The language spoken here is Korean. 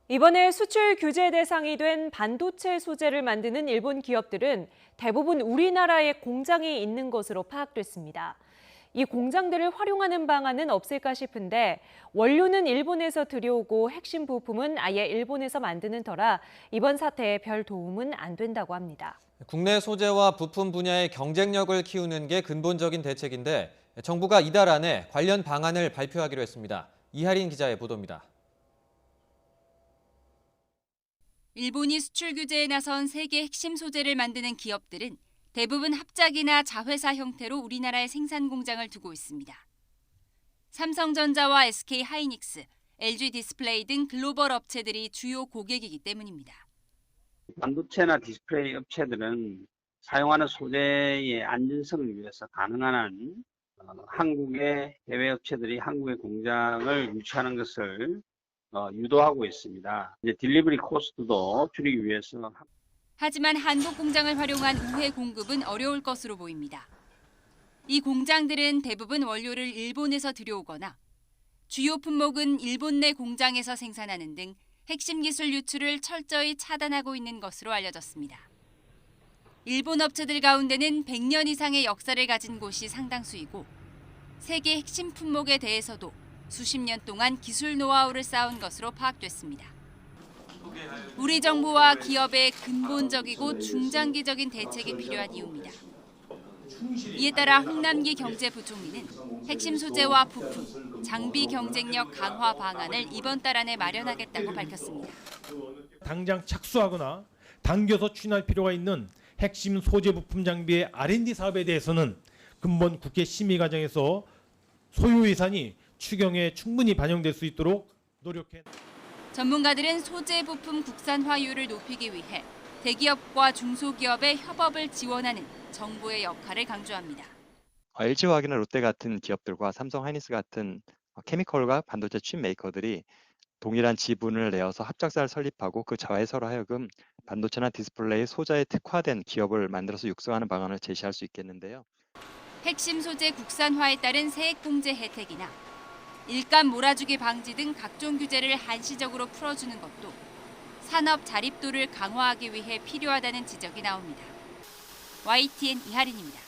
이번에 수출 규제 대상이 된 반도체 소재를 만드는 일본 기업들은 대부분 우리나라에 공장이 있는 것으로 파악됐습니다. 이 공장들을 활용하는 방안은 없을까 싶은데 원료는 일본에서 들여오고 핵심 부품은 아예 일본에서 만드는 터라 이번 사태에 별 도움은 안 된다고 합니다. 국내 소재와 부품 분야의 경쟁력을 키우는 게 근본적인 대책인데 정부가 이달 안에 관련 방안을 발표하기로 했습니다. 이하린 기자의 보도입니다. 일본이 수출 규제에 나선 세계 핵심 소재를 만드는 기업들은 대부분 합작이나 자회사 형태로 우리나라에 생산 공장을 두고 있습니다. 삼성전자와 SK하이닉스, LG디스플레이 등 글로벌 업체들이 주요 고객이기 때문입니다. 반도체나 디스플레이 업체들은 사용하는 소재의 안전성을 위해서 가능한 한 한국의 해외 업체들이 한국의 공장을 유치하는 것을 유도하고 있습니다. 이제 딜리버리 코스트도 줄이기 위해서. 하지만 한국 공장을 활용한 우회 공급은 어려울 것으로 보입니다. 이 공장들은 대부분 원료를 일본에서 들여오거나 주요 품목은 일본 내 공장에서 생산하는 등 핵심 기술 유출을 철저히 차단하고 있는 것으로 알려졌습니다. 일본 업체들 가운데는 100년 이상의 역사를 가진 곳이 상당수이고 세계 핵심 품목에 대해서도 수십 년 동안 기술 노하우를 쌓은 것으로 파악됐습니다. 우리 정부와 기업의 근본적이고 중장기적인 대책이 필요한 이유입니다. 이에 따라 홍남기 경제부총리는 핵심 소재와 부품, 장비 경쟁력 강화 방안을 이번 달 안에 마련하겠다고 밝혔습니다. 당장 착수하거나 당겨서 추진할 필요가 있는 핵심 소재 부품 장비의 R&D 사업에 대해서는 근본 국회 심의 과정에서 소요 예산이 추경에 충분히 반영될 수 있도록 노력해. 전문가들은 소재 부품 국산화율을 높이기 위해 대기업과 중소기업의 협업을 지원하는 정부의 역할을 강조합니다. LG화학이나 롯데 같은 기업들과 삼성 하이닉스 같은 케미컬과 반도체 칩 메이커들이 동일한 지분을 내어서 합작사를 설립하고 그 자회사로 하여금 반도체나 디스플레이 소재에 특화된 기업을 만들어서 육성하는 방안을 제시할 수 있겠는데요. 핵심 소재 국산화에 따른 세액공제 혜택이나 일감 몰아주기 방지 등 각종 규제를 한시적으로 풀어주는 것도 산업 자립도를 강화하기 위해 필요하다는 지적이 나옵니다. YTN 이하린입니다.